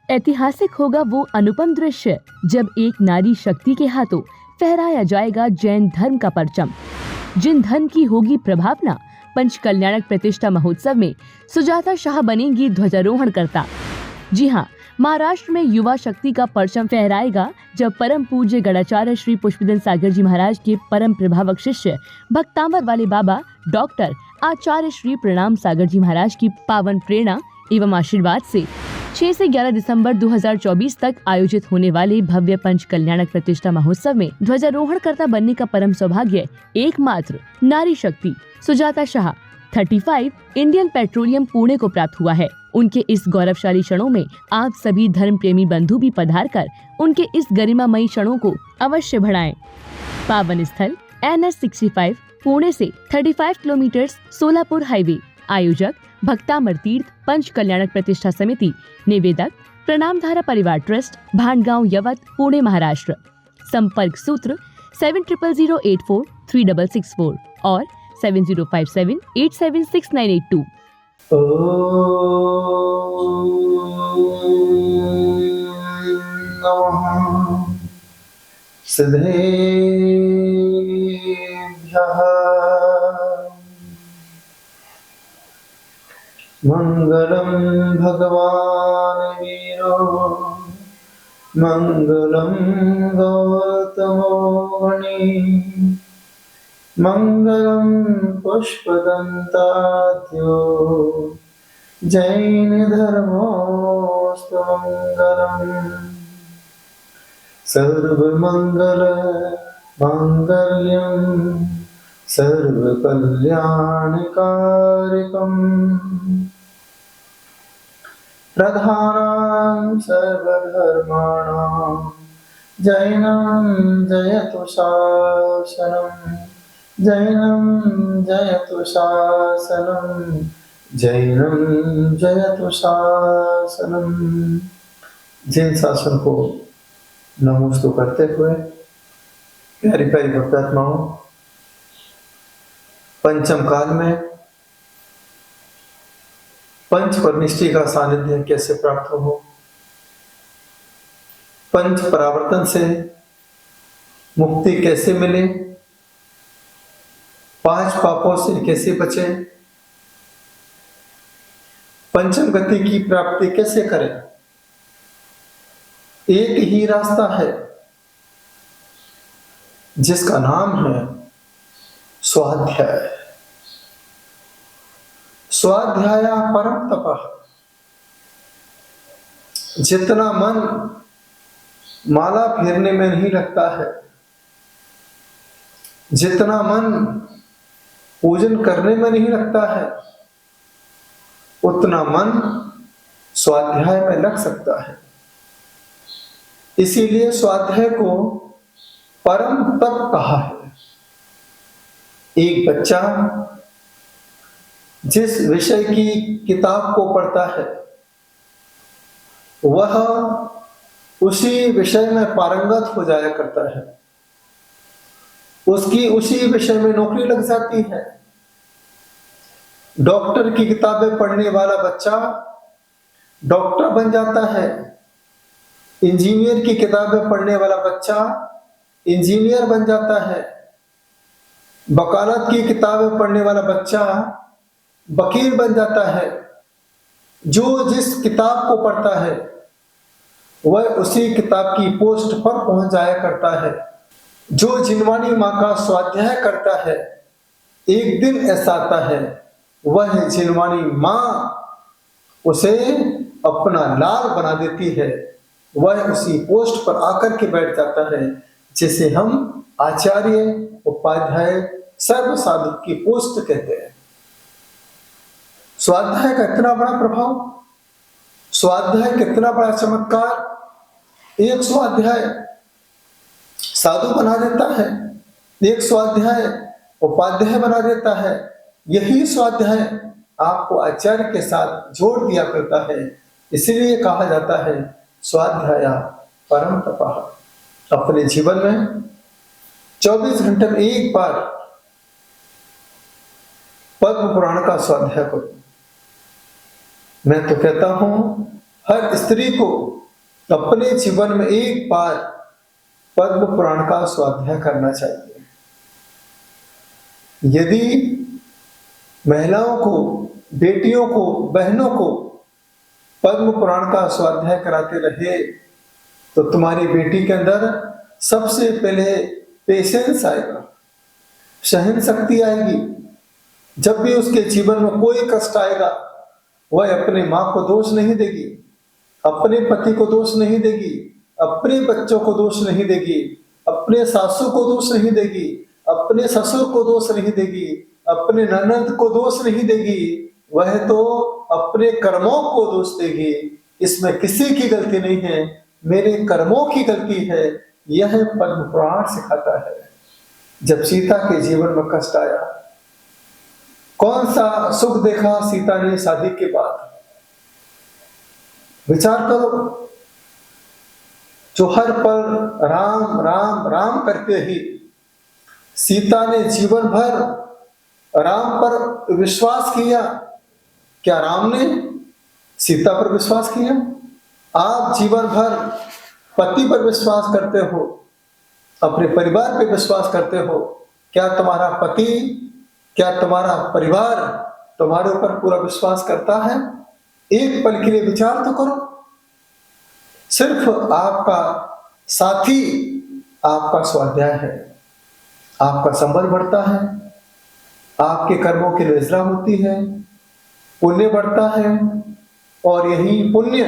ऐतिहासिक होगा वो अनुपम दृश्य जब एक नारी शक्ति के हाथों फहराया जाएगा जैन धर्म का परचम। जिन धर्म की होगी प्रभावना, पंच कल्याणक प्रतिष्ठा महोत्सव में सुजाता शाह बनेंगी ध्वजारोहण करता। जी हाँ, महाराष्ट्र में युवा शक्ति का परचम फहराएगा जब परम पूज्य गणाचार्य श्री पुष्पदन सागर जी महाराज के परम प्रभावक शिष्य भक्तामर वाले बाबा डॉक्टर आचार्य श्री प्रणाम सागर जी महाराज की पावन प्रेरणा एवं आशीर्वाद से 6 से 11 दिसंबर 2024 तक आयोजित होने वाले भव्य पंच कल्याणक प्रतिष्ठा महोत्सव में ध्वजारोहण करता बनने का परम सौभाग्य एकमात्र नारी शक्ति सुजाता शाह 35 इंडियन पेट्रोलियम पुणे को प्राप्त हुआ है। उनके इस गौरवशाली क्षणों में आप सभी धर्म प्रेमी बंधु भी पधार कर उनके इस गरिमामयी क्षणों को अवश्य बढ़ाएं। पावन स्थल NH 65 पुणे से 35 किलोमीटर सोलापुर हाईवे। आयोजक भक्तामर तीर्थ पंच कल्याणक प्रतिष्ठा समिति। निवेदक प्रणामधारा परिवार ट्रस्ट, भांडगांव यवत, पुणे महाराष्ट्र। संपर्क सूत्र 7008436664 और 7057876982। सिद्धेभ्यः मंगलम भगवान वीरो मंगलम गौतमो मणि मंगलम पुष्पदंताद्यो जैन धर्मोस्तु मंगलम सर्वमंगल मांगल्यम सर्वकल्याणकारिकम् प्रधानां सर्वधर्माणां जैनं जयतु शासनं जैनं जयतु शासनं जैनं जयतु शासनं। जैन शासन को नमोस्तु करते हुए प्यारी प्यारी भक्तात्माओं, पंचम काल में पंच परनिष्ठि का सानिध्य कैसे प्राप्त हो, पंच परावर्तन से मुक्ति कैसे मिले, 5 पापों से कैसे बचे, पंचम गति की प्राप्ति कैसे करें। एक ही रास्ता है जिसका नाम है स्वाध्याय। स्वाध्याय परम तपः। जितना मन माला फेरने में नहीं लगता है, जितना मन पूजन करने में नहीं लगता है, उतना मन स्वाध्याय में लग सकता है। इसीलिए स्वाध्याय को परम तप कहा है। एक बच्चा जिस विषय की किताब को पढ़ता है, वह उसी विषय में पारंगत हो जाया करता है, उसकी उसी विषय में नौकरी लग जाती है। डॉक्टर की किताबें पढ़ने वाला बच्चा डॉक्टर बन जाता है, इंजीनियर की किताबें पढ़ने वाला बच्चा इंजीनियर बन जाता है, वकालत की किताबें पढ़ने वाला बच्चा वकील बन जाता है। जो जिस किताब को पढ़ता है वह उसी किताब की पोस्ट पर पहुंच जाया करता है। जो जिनवानी माँ का स्वाध्याय करता है, एक दिन ऐसा आता है वह जिनवानी माँ उसे अपना लाल बना देती है, वह उसी पोस्ट पर आकर के बैठ जाता है जिसे हम आचार्य उपाध्याय सर्व साधक की पोस्ट कहते हैं। स्वाध्याय का इतना बड़ा प्रभाव, स्वाध्याय कितना बड़ा चमत्कार। एक स्वाध्याय साधु बना देता है, एक स्वाध्याय उपाध्याय बना देता है। यही स्वाध्याय आपको आचार्य के साथ जोड़ दिया करता है। इसलिए कहा जाता है स्वाध्याय परम तपः। अपने जीवन में 24 घंटे में एक बार पद्म पुराण का स्वाध्याय करो। मैं तो कहता हूं हर स्त्री को अपने जीवन में एक बार पद्म पुराण का स्वाध्याय करना चाहिए। यदि महिलाओं को, बेटियों को, बहनों को पद्म पुराण का स्वाध्याय कराते रहे तो तुम्हारी बेटी के अंदर सबसे पहले पेशेंस आएगा, सहन शक्ति आएगी। जब भी उसके जीवन में कोई कष्ट आएगा वह अपने माँ को दोष नहीं देगी, अपने पति को दोष नहीं देगी, अपने बच्चों को दोष नहीं देगी, अपने सासू को दोष नहीं देगी, अपने ससुर को दोष नहीं देगी, अपने ननद को दोष नहीं देगी, वह तो अपने कर्मों को दोष देगी। इसमें किसी की गलती नहीं है, मेरे कर्मों की गलती है, यह पद्म पुराण सिखाता है। जब सीता के जीवन में कष्ट आया, कौन सा सुख देखा सीता ने शादी के बाद? विचार करो। जो हर पल राम राम राम करते ही सीता ने जीवन भर राम पर विश्वास किया। क्या राम ने सीता पर विश्वास किया? आप जीवन भर पति पर विश्वास करते हो, अपने परिवार पर विश्वास करते हो। क्या तुम्हारा पति, क्या तुम्हारा परिवार तुम्हारे ऊपर पूरा विश्वास करता है? एक पल के लिए विचार तो करो। सिर्फ आपका साथी आपका स्वाध्याय है, आपका संबल बढ़ता है, आपके कर्मों की नजरा होती है, पुण्य बढ़ता है, और यही पुण्य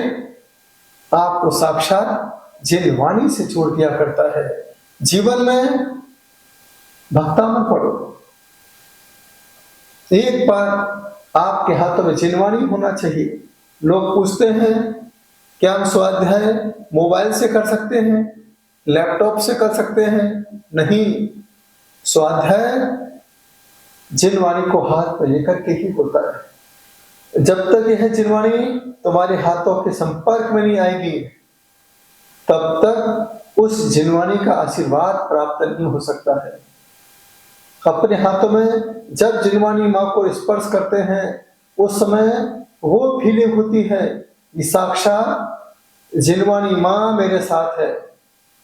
आपको साक्षात जिनवाणी से जोड़ दिया करता है। जीवन में भक्ता मत पड़ो, एक बार आपके हाथों में जिनवाणी होना चाहिए। लोग पूछते हैं क्या हम स्वाध्याय मोबाइल से कर सकते हैं, लैपटॉप से कर सकते हैं? नहीं, स्वाध्याय जिनवाणी को हाथ में लेकर के ही होता है। जब तक यह जिनवाणी तुम्हारे हाथों के संपर्क में नहीं आएगी तब तक उस जिनवाणी का आशीर्वाद प्राप्त नहीं हो सकता है। अपने हाथों में जब जिनवाणी माँ को स्पर्श करते हैं उस समय वो फीलिंग होती है कि साक्षात जिनवाणी माँ मेरे साथ है,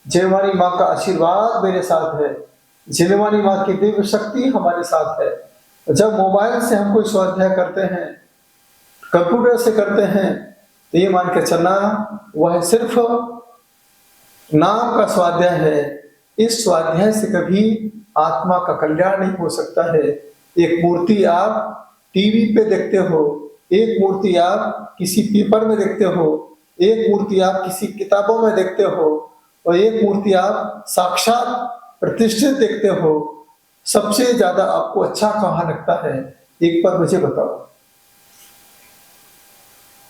जिनवाणी माँ का आशीर्वाद मेरे साथ है, जिनवाणी माँ की दिव्य शक्ति हमारे साथ है। जब मोबाइल से हम कोई स्वाध्याय करते हैं, कंप्यूटर से करते हैं, तो ये मान के चलना वह सिर्फ नाम का स्वाध्याय है। इस स्वाध्याय से कभी आत्मा का कल्याण नहीं हो सकता है। एक मूर्ति आप टीवी पे देखते हो, एक मूर्ति आप किसी पेपर में देखते हो, एक मूर्ति आप किसी किताबों में देखते हो, और एक मूर्ति आप साक्षात प्रतिष्ठित देखते हो। सबसे ज्यादा आपको अच्छा कहाँ लगता है? एक बार मुझे बताओ।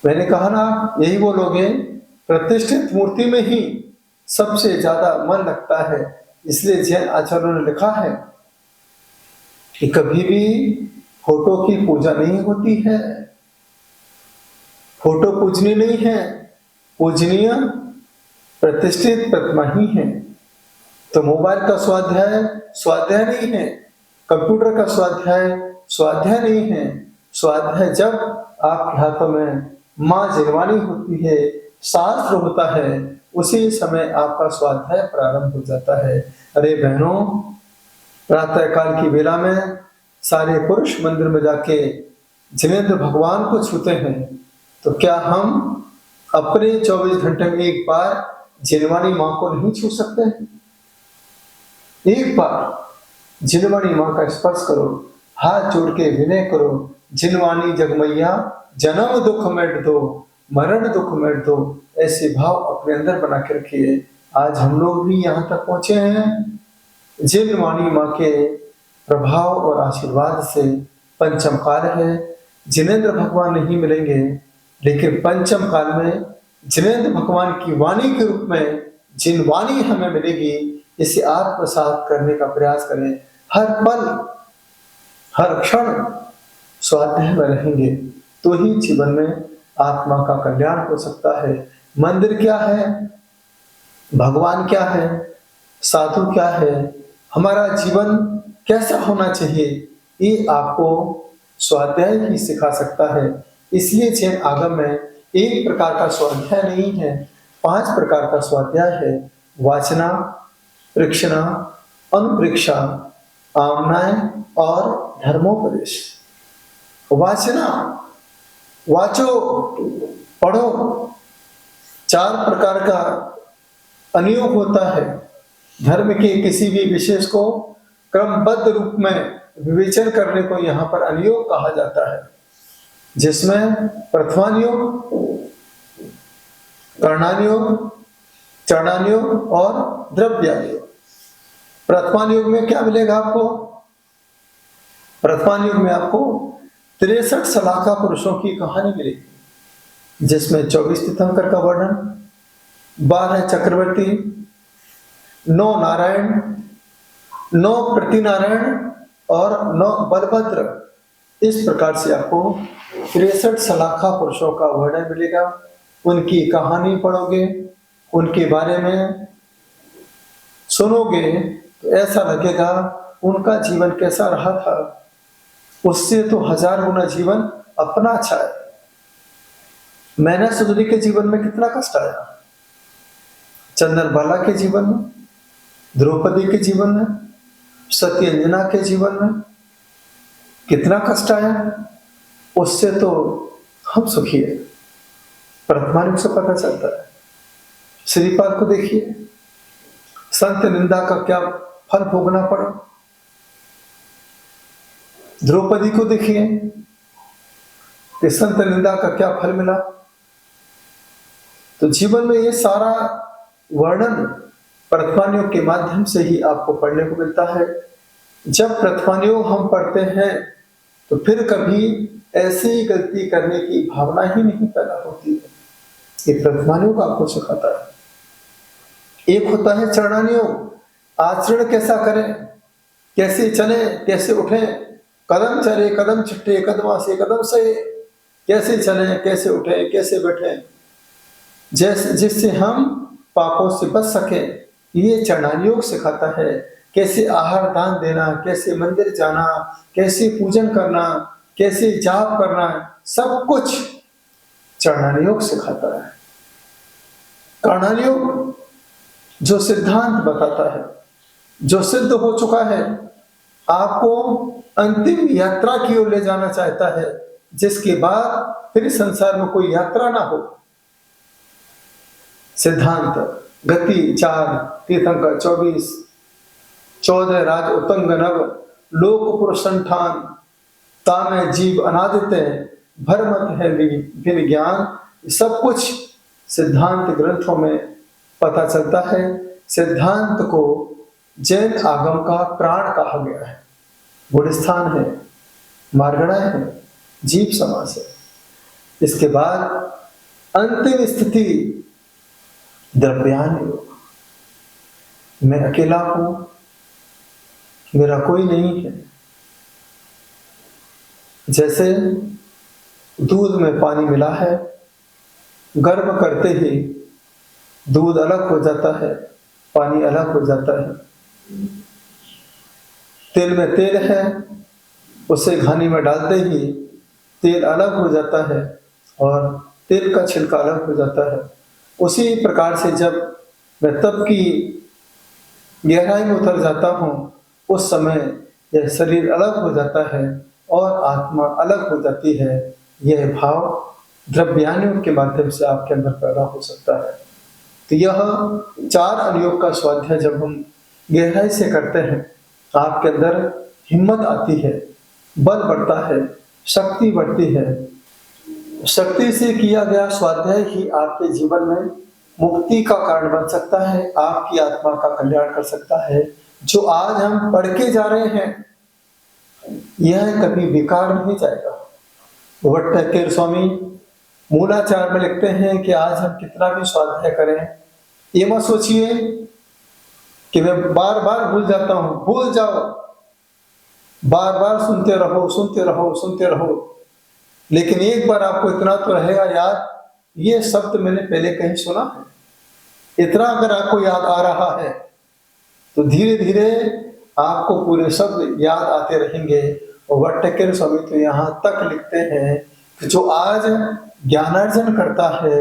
मैंने कहा ना, यही वो लोग हैं, प्रतिष्ठित मूर्ति में ही सबसे ज्यादा मन लगता है। इसलिए जैन आचार्यों ने लिखा है कि कभी भी फोटो की पूजा नहीं होती है, फोटो पूजनी नहीं है, पूजनीय प्रतिष्ठित प्रतिमा ही है। तो मोबाइल का स्वाध्याय स्वाध्याय नहीं है, कंप्यूटर का स्वाध्याय स्वाध्याय नहीं है। स्वाध्याय जब आपके हाथों में माँ जिनवाणी होती है, शास्त्र होता है, उसी समय आपका स्वाध्याय प्रारंभ हो जाता है। अरे बहनों, प्रातः काल की बेला में सारे पुरुष मंदिर में जाके जिनेंद्र भगवान को छूते हैं, तो क्या हम अपने 24 घंटे में एक बार जिनवाणी माँ को नहीं छू सकते हैं? एक बार जिनवाणी माँ का स्पर्श करो, हाथ जोड़ के विनय करो। जिनवाणी जगमैया जन्म दुख मिट दो, मरण दुख मिट दो, ऐसे भाव अपने अंदर बना के रखिए। आज हम लोग भी यहाँ तक पहुंचे हैं जिनवाणी माँ के प्रभाव और आशीर्वाद से। पंचम काल है, जिनेंद्र भगवान नहीं मिलेंगे, लेकिन पंचम काल में जिनेंद्र भगवान की वाणी के रूप में जिनवाणी हमें मिलेगी। इसे आत्मसात करने का प्रयास करें। हर पल हर क्षण स्वाध्याय में रहेंगे तो ही जीवन में आत्मा का कल्याण हो सकता है। मंदिर क्या है, भगवान क्या है, साधु क्या है, हमारा जीवन कैसा होना चाहिए, ये आपको स्वाध्याय ही सिखा सकता है। इसलिए जैन आगम में एक प्रकार का स्वाध्याय नहीं है, 5 प्रकार का स्वाध्याय है। वाचना, प्रेक्षणा, अनुप्रेक्षा, आमनाय और धर्मोपदेश। वाचना, वाचो, पढ़ो। 4 प्रकार का अनुयोग होता है। धर्म के किसी भी विशेष को क्रमबद्ध रूप में विवेचन करने को यहाँ पर अनुयोग कहा जाता है, जिसमें प्रथमानुयोग, कर्णानुयोग, चरणानुयोग और द्रव्यानुयोग। प्रथमानुयोग में क्या मिलेगा आपको? प्रथमानुयोग में आपको 63 सलाखा पुरुषों की कहानी मिलेगी, जिसमें 24 तीर्थंकर का वर्णन, 12 चक्रवर्ती, 9 नारायण, 9 प्रतिनारायण और 9 बलभद्र। इस प्रकार से आपको 63 सलाखा पुरुषों का वर्णन मिलेगा। उनकी कहानी पढ़ोगे, उनके बारे में सुनोगे तो ऐसा लगेगा उनका जीवन कैसा रहा था, उससे तो 1000 गुना जीवन अपना अच्छा है। मैना सुंदरी के जीवन में कितना कष्ट आया, चंद्रबाला के जीवन में, द्रौपदी के जीवन में, सत्यंजना के जीवन में कितना कष्ट आया, उससे तो हम सुखी है। प्रथमानुयोग से पता चलता है। श्रीपाल को देखिए, संत निंदा का क्या फल भोगना पड़ा। द्रौपदी को देखिए कि संत निंदा का क्या फल मिला। तो जीवन में ये सारा वर्णन प्रथमानुयोग के माध्यम से ही आपको पढ़ने को मिलता है। जब प्रथमानुयोग हम पढ़ते हैं तो फिर कभी ऐसी गलती करने की भावना ही नहीं पैदा होती है। ये प्रथमानुयोग आपको सिखाता है। एक होता है चरणानुयोग, आचरण कैसा करें, कैसे चले, कैसे उठे, कदम चले, कदम छिट्टे, कदमा से कदम से, कैसे चले, कैसे उठे, कैसे बैठे, जैसे जिससे हम पापों से बच सके। ये चरणानुयोग सिखाता है। कैसे आहार दान देना, कैसे मंदिर जाना, कैसे पूजन करना, कैसे जाप करना, सब कुछ चरणानुयोग सिखाता है। कर्णानुयोग जो सिद्धांत बताता है, जो सिद्ध हो चुका है, आपको अंतिम यात्रा की ओर ले जाना चाहता है, जिसके बाद फिर संसार में कोई यात्रा ना हो। सिद्धांत गति 4, तीर्थंकर 24, 14 राज उत्तंग नव, लोक पुरुषंठान, तामे जीव अनादित्य, भरमत है भिन्न ज्ञान। सब कुछ सिद्धांत ग्रंथों में पता चलता है। सिद्धांत को जैन आगम का प्राण कहा गया है। गुणस्थान है, मार्गणाय है, जीव समास है। इसके बाद अंतिम स्थिति द्रव्यानुयोग। मैं अकेला हूं, मेरा कोई नहीं है। जैसे दूध में पानी मिला है, गर्म करते ही दूध अलग हो जाता है, पानी अलग हो जाता है। तेल में तेल है, उसे घानी में डालते ही तेल अलग हो जाता है और तेल का छिलका अलग हो जाता है। उसी प्रकार से जब मैं तप की गहराई में उतर जाता हूँ, उस समय यह शरीर अलग हो जाता है और आत्मा अलग हो जाती है। यह भाव द्रव्यानुयोग के माध्यम से आपके अंदर पैदा हो सकता है। तो यह 4 अनुयोग का स्वाध्याय जब हम गहराई से करते हैं, आपके अंदर हिम्मत आती है, बल बढ़ता है, शक्ति बढ़ती है। शक्ति से किया गया स्वाध्याय ही आपके जीवन में मुक्ति का कारण बन सकता है, आपकी आत्मा का कल्याण कर सकता है। जो आज हम पढ़ के जा रहे हैं, यह कभी बेकार नहीं जाएगा। भट्टाचार्य स्वामी मूलाचार में लिखते हैं कि आज हम कितना भी स्वाध्याय करें, ये मत सोचिए कि मैं बार बार भूल जाता हूं। भूल जाओ, बार बार सुनते रहो, सुनते रहो, सुनते रहो। लेकिन एक बार आपको इतना तो रहेगा याद, ये शब्द मैंने पहले कहीं सुना है। इतना अगर आपको याद आ रहा है तो धीरे धीरे आपको पूरे शब्द याद आते रहेंगे। और भट्टाचार्य स्वामी तो यहाँ तक लिखते हैं कि जो आज ज्ञानार्जन करता है,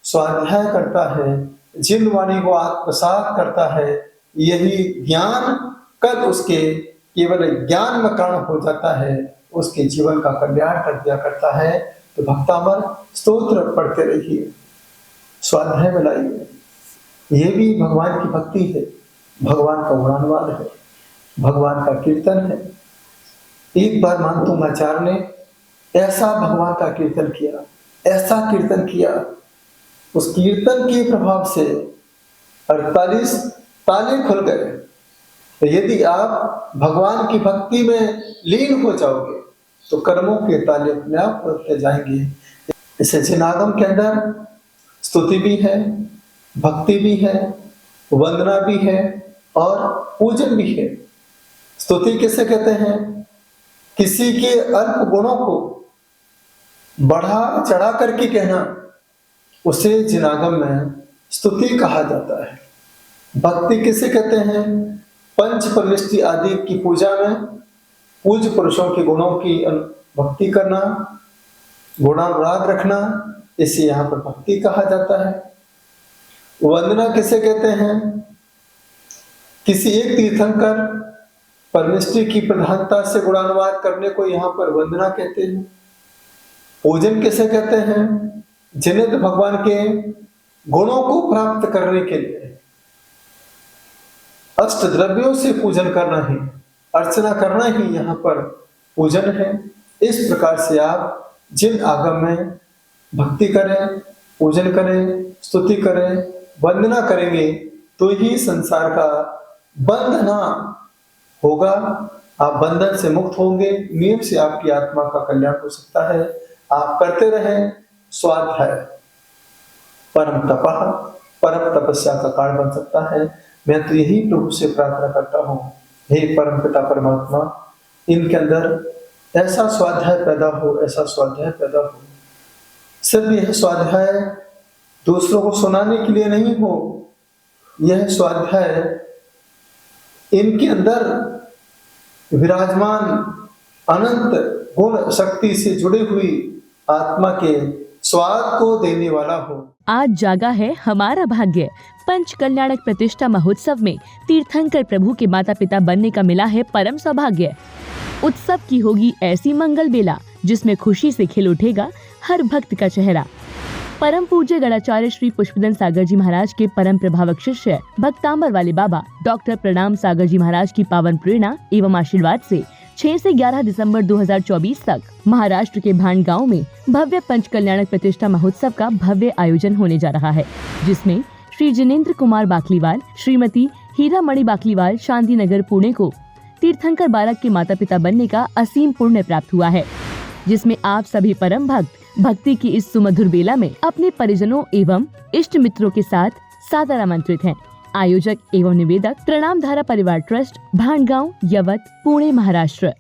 स्वाध्याय करता है, जिन वाणी को आत्मसात करता है, यही ज्ञान कल उसके केवल ज्ञान में कारण हो जाता है, उसके जीवन का कल्याण कर दिया करता है। तो भक्तामर स्तोत्र पढ़ते रहिए, स्वाध्याय में लाइए। ये भी भगवान की भक्ति है, भगवान का गुणानुवाद है, भगवान का कीर्तन है। एक बार मानतुंगाचार्य ने ऐसा भगवान का कीर्तन किया, ऐसा कीर्तन किया, उस कीर्तन के प्रभाव से 48 ताले खुल गए। तो यदि आप भगवान की भक्ति में लीन हो जाओगे तो कर्मों के ताले अपने आप खुलते जाएंगे। इसे जिनागम के अंदर स्तुति भी है, भक्ति भी है, वंदना भी है और पूजन भी है। स्तुति किसे कहते हैं? किसी के अल्प गुणों को बढ़ा चढ़ा करके कहना, उसे जिनागम में स्तुति कहा जाता है। भक्ति किसे कहते हैं? पंच परमिष्टि आदि की पूजा में पूज्य पुरुषों के गुणों की भक्ति करना, गुणानुराग रखना, इसे यहाँ पर भक्ति कहा जाता है। वंदना किसे कहते हैं? किसी एक तीर्थंकर परमिष्टि की प्रधानता से गुणानुवाद करने को यहाँ पर वंदना कहते हैं। पूजन किसे कहते हैं? जिन्हें तो भगवान के गुणों को प्राप्त करने के लिए अष्ट द्रव्यों से पूजन करना ही, अर्चना करना ही यहाँ पर पूजन है। इस प्रकार से आप जिन आगम में भक्ति करें, पूजन करें, स्तुति करें, वंदना करेंगे तो ही संसार का बंधना होगा, आप बंधन से मुक्त होंगे, नियम से आपकी आत्मा का कल्याण हो सकता है। आप करते रहें स्वाध्याय, परम तपः, परम तपस्या का कारण बन सकता है। मैं तो यही प्रभु से प्रार्थना करता हूँ, हे परम पिता परमात्मा, इनके अंदर ऐसा स्वाध्याय पैदा हो, ऐसा स्वाध्याय पैदा हो। सिर्फ यह स्वाध्याय दूसरों को सुनाने के लिए नहीं हो, यह स्वाध्याय इनके अंदर विराजमान अनंत गुण शक्ति से जुड़ी हुई आत्मा के स्वाद को देने वाला हो। आज जागा है हमारा भाग्य। पंच कल्याणक प्रतिष्ठा महोत्सव में तीर्थंकर प्रभु के माता पिता बनने का मिला है परम सौभाग्य। उत्सव की होगी ऐसी मंगल बेला जिसमें खुशी से खिल उठेगा हर भक्त का चेहरा। परम पूज्य गणाचार्य श्री पुष्पदन सागर जी महाराज के परम प्रभावक शिष्य भक्तांबर वाले बाबा डॉक्टर प्रणाम सागर जी महाराज की पावन प्रेरणा एवं आशीर्वाद से 6 से 11 दिसंबर 2024 तक महाराष्ट्र के भांडगांव में भव्य पंच कल्याणक प्रतिष्ठा महोत्सव का भव्य आयोजन होने जा रहा है, जिसमें श्री जिनेन्द्र कुमार बाकलीवाल, श्रीमती हीरामणि बाकलीवाल, शांति नगर पुणे को तीर्थंकर बालक के माता पिता बनने का असीम पुण्य प्राप्त हुआ है, जिसमें आप सभी परम भक्त भक्ति की इस सुमधुर बेला में अपने परिजनों एवं इष्ट मित्रों के साथ सादर आमंत्रित हैं। आयोजक एवं निवेदक प्रणाम धारा परिवार ट्रस्ट, भांडगांव, यवत, पुणे, महाराष्ट्र।